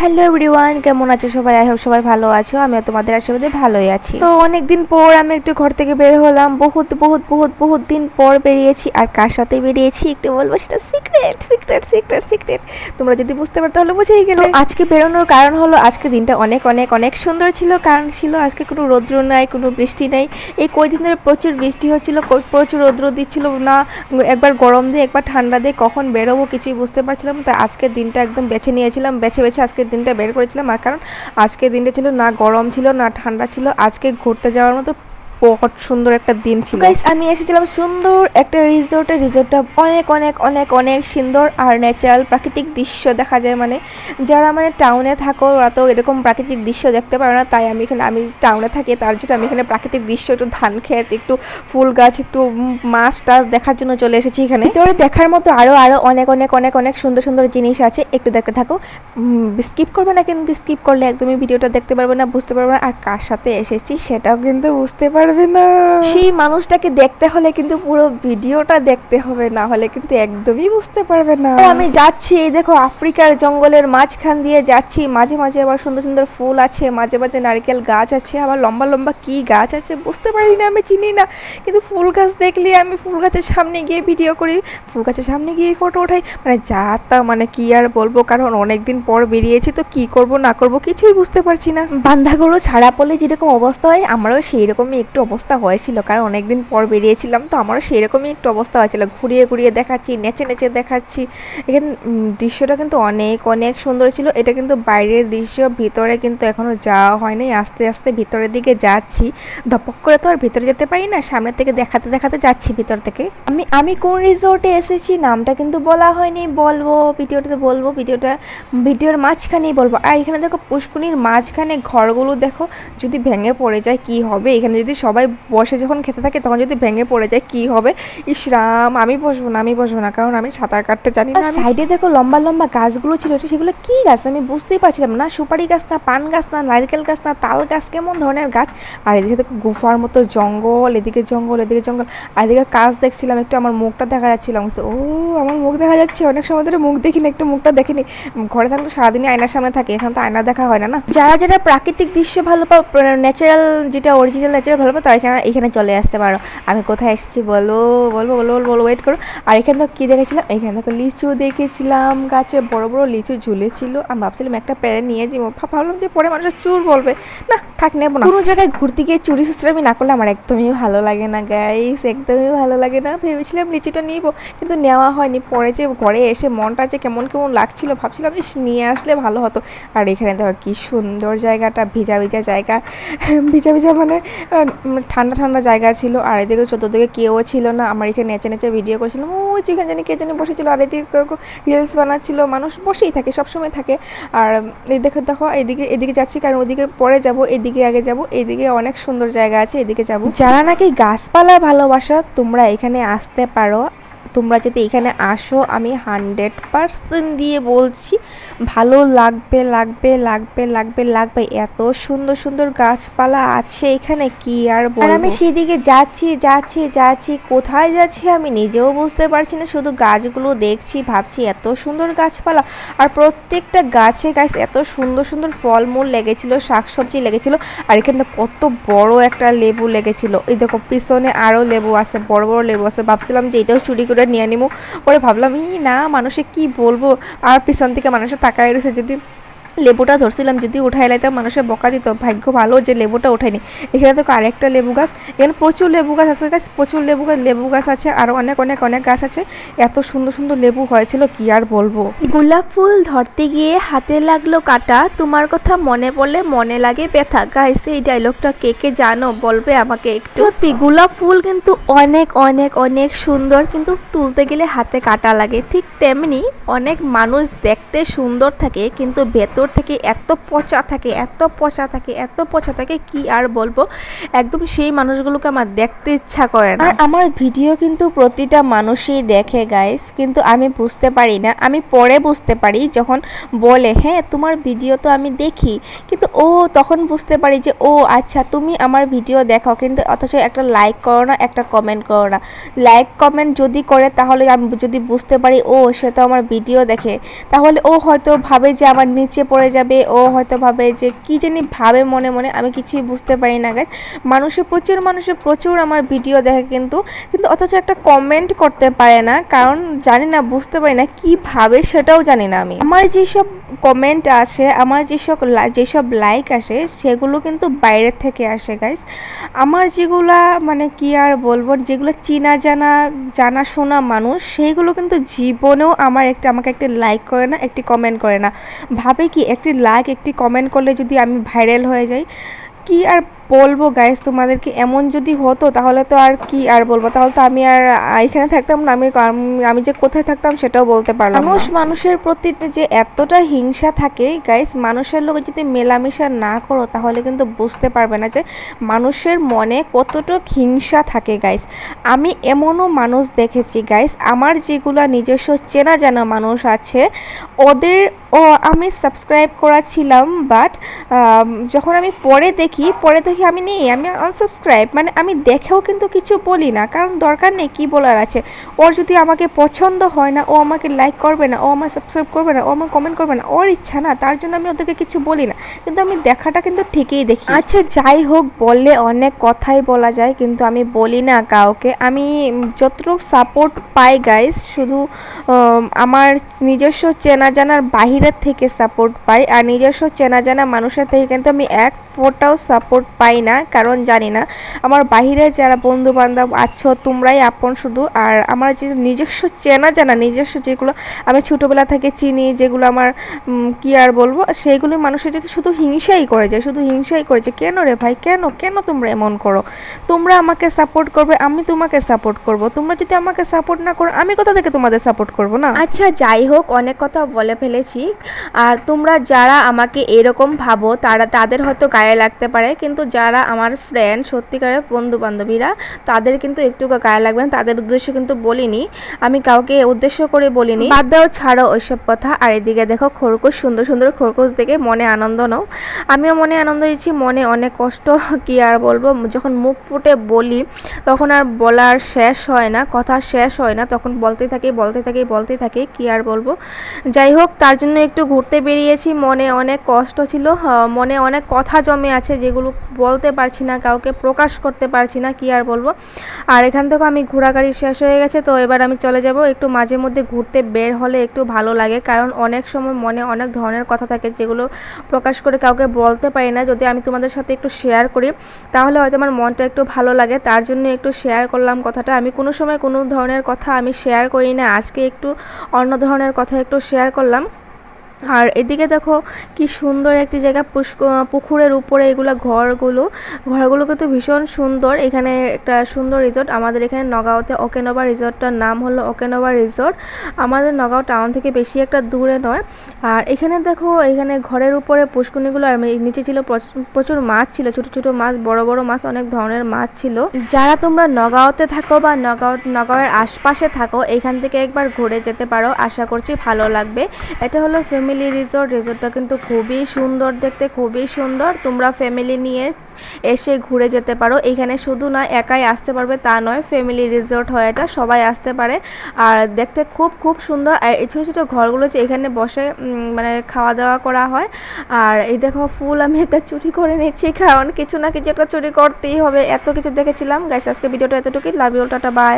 Hello everyone, কেমন আছো সবাই? আই হোপ সবাই ভালো আছো। আমিও তোমাদের আশীর্বাদে ভালোই আছি। তো অনেকদিন পর আমি একটু ঘর থেকে বের হলাম। বহুত বহুত বহুত বহুত দিন পর বেরিয়েছি। আর কার সাথে বেরিয়েছি একটু বলবো, সেটা সিক্রেট সিক্রেট সিক্রেট সিক্রেট। তোমরা যদি বুঝতে পারো তাহলে বুঝেই গেলে। আজকে বেরোনোর কারণ হলো, আজকে দিনটা অনেক অনেক অনেক সুন্দর ছিল। কারণ ছিল আজকে কোনো রৌদ্র নাই, কোনো বৃষ্টি নাই। এই কয়েকদিন ধরে প্রচুর বৃষ্টি হচ্ছিল, প্রচুর রৌদ্র দিচ্ছিল না। একবার গরম দিয়ে একবার ঠান্ডা দিয়ে কখন বেরোবো কিছুই বুঝতে পারছিলাম। তাই আজকের দিনটা একদম বেছে নিয়েছিলাম, বেছে বেছে আজকের দিনটা বের করেছিলাম। আর কারণ আজকের দিনটা ছিল না গরম ছিল না ঠান্ডা ছিল, আজকে ঘুরতে যাওয়ার মতো বহুত সুন্দর একটা দিন ছিল। গাইস, আমি এসেছিলাম সুন্দর একটা রিসোর্টটা অনেক অনেক অনেক অনেক সুন্দর আর ন্যাচারাল প্রাকৃতিক দৃশ্য দেখা যায়। মানে যারা মানে টাউনে থাকো ওরা তো এরকম প্রাকৃতিক দৃশ্য দেখতে পারো না। তাই আমি টাউনে থাকি, তার জন্য আমি এখানে প্রাকৃতিক দৃশ্য, একটু ধান ক্ষেত, একটু ফুল গাছ, একটু মাছ টাছ দেখার জন্য চলে এসেছি এখানে। ভিতরে দেখার মতো আরো আরো অনেক অনেক অনেক অনেক সুন্দর সুন্দর জিনিস আছে, একটু দেখতে থাকো। স্কিপ করবে না, কিন্তু স্কিপ করলে একদমই ভিডিওটা দেখতে পারবে না, বুঝতে পারবে না। আর কার সাথে এসেছি সেটাও কিন্তু বুঝতে পারবে না। সেই মানুষটাকে দেখতে হলে কিন্তু পুরো ভিডিওটা দেখতে হবে, না হলে কিন্তু একদমই বুঝতে পারবে না। আমি যাচ্ছি, এই দেখো আফ্রিকার জঙ্গলের মাঝখান দিয়ে যাচ্ছি। মাঝে মাঝে আবার সুন্দর সুন্দর ফুল আছে, মাঝে মাঝে নারকেল গাছ আছে, আবার লম্বা লম্বা কি গাছ আছে বুঝতে পারি না, আমি চিনি না। কিন্তু ফুল গাছ দেখলে আমি ফুল গাছের সামনে গিয়ে ভিডিও করি, ফুল গাছের সামনে গিয়ে ফটো ওঠাই। মানে যা তা, মানে কি আর বলবো। কারণ অনেকদিন পর বেরিয়েছি তো কি করব না করব কিছুই বুঝতে পারছি না। বান্ধাগুলো ছাড়া পড়লে যেরকম অবস্থা হয়, আমারও সেই রকমই একটু অবস্থা হয়েছিল। কারণ অনেকদিন পর বেরিয়েছিলাম তো আমারও সেই রকমই একটু অবস্থা হয়েছিল। ঘুরিয়ে ঘুরিয়ে দেখাচ্ছি, নেচে নেচে দেখাচ্ছি। এখানে দৃশ্যটা কিন্তু অনেক অনেক সুন্দর ছিল। এটা কিন্তু বাইরের দৃশ্য, ভিতরে কিন্তু এখনো যাওয়া হয়নি। আস্তে আস্তে ভিতরের দিকে যাচ্ছি। ধপক করে তো আর ভিতরে যেতে পারি না, সামনে থেকে দেখাতে দেখাতে যাচ্ছি ভিতর থেকে। আমি কোন রিসোর্টে এসেছি নামটা কিন্তু বলা হয়নি, বলবো ভিডিওটাতে, বলবো ভিডিওর মাঝখানেই বলবো। আর এখানে দেখো পুষ্কুনির মাঝখানে ঘরগুলো দেখো, যদি ভেঙে পড়ে যায় কি হবে। এখানে যদি সবাই বসে যখন খেতে থাকে তখন যদি ভেঙে পড়ে যায় কি হবে। ইসরাম, আমি বসবো না, কারণ আমি সাঁতার কাটতে জানি না। সাইডে দেখো লম্বা লম্বা গাছগুলো ছিল, সেগুলো কি গাছ আমি বুঝতেই পারছিলাম না। সুপারি গাছ না, পান গাছ না, নারকেল গাছ না, তাল গাছ, কেমন ধরনের গাছ। আর এদিকে দেখো গুফার মতো জঙ্গল, এদিকে জঙ্গল এদিকে জঙ্গল। আর এদিকে গাছ দেখছিলাম, একটু আমার মুখটা দেখা যাচ্ছিলাম। ও, আমার মুখ দেখা যাচ্ছে, অনেক সময় ধরে মুখ দেখিনি, একটু মুখটা দেখিনি। ঘরে থাকলে সারাদিনই আয়নার সামনে থাকে, এখন তো আয়না দেখা হয় না। না, যারা যারা প্রাকৃতিক দৃশ্য ভালো পাও, ন্যাচারাল যেটা অরিজিনাল ন্যাচারাল ভালো পাও, তারা এখানে চলে আসতে পারো। আমি কোথায় এসেছি বলো, বলবো ওয়েট করো। আর এখানে তো কী দেখেছিলাম, এখানে দেখো লিচু দেখেছিলাম, গাছে বড় বড় লিচু ঝুলেছিল। আমি ভাবছিলাম একটা পেড়ে নিয়ে যাবো, ভাবলাম যে পরে মানুষের চুর বলবে, না থাক, নেবো না। কোনো জায়গায় ঘুরতে গিয়ে চুরি সুস্রামি না করলে আমার একদমই ভালো লাগে না গাইস, একদমই ভালো লাগে না। ভেবেছিলাম লিচুটা নিব, কিন্তু নেওয়া হয়নি। পরে যে ঘরে এসে মনটা যে কেমন কেমন লাগছিল, ভাবছিলাম যে নিয়ে আসলে ভালো হতো। আর এখানে দেখো কি সুন্দর জায়গাটা, ভিজা ভিজা জায়গা, ভিজা ভিজা মানে ঠান্ডা ঠান্ডা জায়গা ছিল। আর এদিকে চতুর্দিকে কেউ ছিল না। আমার এখানে নেচে নেচে ভিডিও করছিলাম। ওই যেখানে জানি কে জানি বসেছিল, আর এদিকে রিলস বানাচ্ছিল। মানুষ বসেই থাকে, সবসময় থাকে। আর এই দেখো দেখো এদিকে যাচ্ছি, কারণ ওদিকে পরে যাব, এদিকে আগে যাব। এদিকে অনেক সুন্দর জায়গা আছে, এদিকে যাব। যারা নাকি গাছপালা ভালোবাসা তোমরা এখানে আসতে পারো। তোমরা যদি এখানে আসো, আমি 100% দিয়ে বলছি ভালো লাগবে লাগবে লাগবে লাগবে লাগবে। এত সুন্দর সুন্দর গাছপালা আছে এখানে, কি আর বলবো। আর আমি সেদিকে যাচ্ছি, কোথায় যাচ্ছি আমি নিজেও বুঝতে পারছি না। শুধু গাছগুলো দেখছি, ভাবছি এত সুন্দর গাছপালা। আর প্রত্যেকটা গাছে গাছ এত সুন্দর সুন্দর ফলমূল লেগেছিল, শাকসবজি লেগেছিল। আর এখানে কত বড় একটা লেবু লেগেছিল। এই দেখো পিছনে আরও লেবু আছে, বড় বড় লেবু আছে। ভাবছিলাম যে এটাও চুরি করে নিয়ে নিবো, পরে ভাবলাম না, মানুষে কি বলবো। আর পিছন থেকে মানুষের তাকায় রয়েছে, যদি লেবুটা ধরছিলাম যদি উঠাই লাইতাম মানুষের বকা দিত। ভাগ্য ভালো যে লেবুটা উঠাইনি। এখানে তো আরেকটা লেবু গাছ, এখানে প্রচুর লেবু গাছ আছে গাছ, প্রচুর লেবু গাছ আছে, আরও অনেক অনেক অনেক গাছ আছে। এত সুন্দর সুন্দর লেবু হয়েছিল, কি আর বলবো। গোলাপ ফুল ধরতে গিয়ে হাতে লাগলো কাটা, তোমার কথা মনে পড়লে মনে লাগে ব্যথা। গাইস, এই ডায়লগটা কে কে জানো বলবে আমাকে একটু। সত্যি গোলাপ ফুল কিন্তু অনেক অনেক অনেক সুন্দর, কিন্তু তুলতে গেলে হাতে কাটা লাগে। ঠিক তেমনি অনেক মানুষ দেখতে সুন্দর থাকে, কিন্তু ভেতর থেকে এত পচা থাকে, এত পচা থাকে, এত পচা থাকে, কি আর বলবো। একদম সেই মানুষগুলোকে আমার দেখতে ইচ্ছা করে না। আর আমার ভিডিও কিন্তু প্রতিটা মানুষই দেখে গাইস, কিন্তু আমি বুঝতে পারি না। আমি পরে বুঝতে পারি যখন বলে হ্যাঁ তোমার ভিডিও তো আমি দেখি, কিন্তু তখন বুঝতে পারি যে আচ্ছা তুমি আমার ভিডিও দেখো, কিন্তু অথচ একটা লাইক করো না, একটা কমেন্ট করো না। লাইক কমেন্ট যদি করে তাহলে আমি যদি বুঝতে পারি সে তো আমার ভিডিও দেখে, তাহলে হয়তো ভাবে যে আমার নিচে করে যাবে, ও হয়তো ভাবে যে কি জানি ভাবে মনে মনে, আমি কিছুই বুঝতে পারি না গাইস। মানুষের প্রচুর আমার ভিডিও দেখে কিন্তু অথচ একটা কমেন্ট করতে পারে না, কারণ জানি না, বুঝতে পারি না কি ভাবে, সেটাও জানি না আমি। আমার যেসব কমেন্ট আসে, আমার যেসব লাইক আসে, সেগুলো কিন্তু বাইরের থেকে আসে গাইস। আমার যেগুলা মানে কি আর বলবো, যেগুলো জানাশোনা মানুষ, সেইগুলো কিন্তু জীবনেও আমাকে একটি লাইক করে না, একটি কমেন্ট করে না। ভাবে কি একটি লাইক একটি কমেন্ট করলে যদি আমি ভাইরাল হয়ে যাই, কি আর বলবো গাইস তোমাদেরকে। এমন যদি হতো তাহলে তো আর কি আর বলবো, তাহলে তো আমি আর এখানে থাকতাম না, আমি যে কোথায় থাকতাম সেটাও বলতে পারলাম না। মানুষের প্রতি যে এতটা হিংসা থাকে গাইস, মানুষের লোক যদি মেলামেশা না করো তাহলে কিন্তু বুঝতে পারবে না যে মানুষের মনে কতটুক হিংসা থাকে গাইস। আমি এমনও মানুষ দেখেছি গাইস, আমার যেগুলা নিজস্ব চেনা জানা মানুষ আছে, ওদের আমি সাবস্ক্রাইব করা ছিলাম, বাট যখন আমি পরে দেখি আমি আনসাবস্ক্রাইব, মানে আমি দেখেও কিন্তু কিছু বলি না, কারণ দরকার নেই, কি বলার আছে। ওর যদি আমাকে পছন্দ হয় না, ও আমাকে লাইক করবে না, ও আমার সাবস্ক্রাইব করবে না, ও আমার কমেন্ট করবে না, ওর ইচ্ছা না, তার জন্য আমি ওদেরকে কিছু বলি না, কিন্তু আমি দেখাটা কিন্তু ঠিকই দেখি। আচ্ছা যাই হোক, বললে অনেক কথাই বলা যায়, কিন্তু আমি বলি না কাউকে। আমি যতটুকু সাপোর্ট পাই গাইস, শুধু আমার নিজস্ব চেনা জানার বাহিরের থেকে সাপোর্ট পাই, আর নিজস্ব চেনা জানা মানুষের থেকে কিন্তু আমি এক ফোটাও সাপোর্ট পাই না, কারণ জানি না, আমার বাহিরে যারা বন্ধু বান্ধব আছো তোমরাই আপন শুধু। আর আমার যে নিজস্ব চেনা জানা, নিজস্ব যেগুলো আমি ছোটোবেলা থেকে চিনি, যেগুলো আমার কি আর বলবো, সেইগুলো মানুষের যদি শুধু হিংসাই করে যায়, কেন রে ভাই, কেন তোমরা এমন করো? তোমরা আমাকে সাপোর্ট করবে, আমি তোমাকে সাপোর্ট করব, তোমরা যদি আমাকে সাপোর্ট না করো, আমি কোথা থেকে তোমাদের সাপোর্ট করব না? আচ্ছা যাই হোক, অনেক কথা বলে ফেলেছি। আর তোমরা যারা আমাকে এরকম ভাবো তাদের হয়তো গায়ে লাগতে পারে, কিন্তু যারা আমার ফ্রেন্ড, সত্যিকারের বন্ধু বান্ধবীরা, তাদের কিন্তু একটু গায়ে লাগবে না। তাদের উদ্দেশ্য কিন্তু বলিনি, আমি কাউকে উদ্দেশ্য করে বলিনি। বাদ দাও, ছাড়ো ওইসব কথা। আর এদিকে দেখো খরগোশ, সুন্দর সুন্দর খরগোশ দেখে মনে আনন্দ নাও। আমিও মনে আনন্দ দিচ্ছি, মনে অনেক কষ্ট, কি আর বলবো। যখন মুখ ফুটে বলি তখন আর বলার শেষ হয় না, কথা শেষ হয় না, তখন বলতে থাকি, কি আর বলবো। যাই হোক, তার জন্য একটু ঘুরতে বেরিয়েছি, মনে অনেক কষ্ট ছিল, মনে অনেক কথা জমে আছে, যেগুলো বলতে পারছি না, কাউকে প্রকাশ করতে পারছি না, কি আর বলবো। আর এখান থেকে আমি ঘোরাঘুরি শেষ হয়ে গেছে, তো এবার আমি চলে যাব। একটু মাঝে মধ্যে ঘুরতে বের হলে একটু ভালো লাগে, কারণ অনেক সময় মনে অনেক ধরনের কথা থাকে, যেগুলো প্রকাশ করে কাউকে বলতে পারি না। যদি আমি তোমাদের সাথে একটু শেয়ার করি তাহলে হয়তো আমার মনটা একটু ভালো লাগে, তার জন্য একটু শেয়ার করলাম কথাটা। আমি কোনো সময় কোনো ধরনের কথা আমি শেয়ার করি না, আজকে একটু অন্য ধরনের কথা একটু শেয়ার করলাম। আর এদিকে দেখো কি সুন্দর একটি জায়গা, পুকুরের উপরে এগুলো ঘরগুলো কিন্তু ভীষণ সুন্দর। এখানে একটা সুন্দর রিসোর্ট, আমাদের এখানে নগাঁওতে ওকেনবা রিসোর্টটার নাম হলো ওকেনবা রিসোর্ট। আমাদের নগাঁও টাউন থেকে বেশি একটা দূরে নয়। আর এখানে দেখো, এখানে ঘরের উপরে পুষ্কুনিগুলো, আর নিচে ছিল প্রচুর মাছ ছিল, ছোট ছোট মাছ, বড় বড় মাছ, অনেক ধরনের মাছ ছিল। যারা তোমরা নগাঁওতে থাকো বা নগাঁওয়ের আশপাশে থাকো, এখান থেকে একবার ঘুরে যেতে পারো, আশা করছি ভালো লাগবে। এটা হলো ফ্যামিলি রিসোর্টটা কিন্তু খুবই সুন্দর দেখতে, খুবই সুন্দর। তোমরা ফ্যামিলি নিয়ে এসে ঘুরে যেতে পারো। এখানে শুধু না একাই আসতে পারবে তা নয়, ফ্যামিলি রিসোর্ট হয় এটা, সবাই আসতে পারে। আর দেখতে খুব সুন্দর। আর এই ছোটো ছোটো ঘরগুলো যে এখানে বসে মানে খাওয়া দাওয়া করা হয়। আর এই দেখো ফুল আমি একটা চুরি করে নিচ্ছি, কারণ কিছু না কিছু একটা চুরি করতেই হবে, এত কিছু দেখেছিলাম। গাইস আজকে ভিডিওটা এতটুকুই, লাভ ইউ, টাটা, বাই।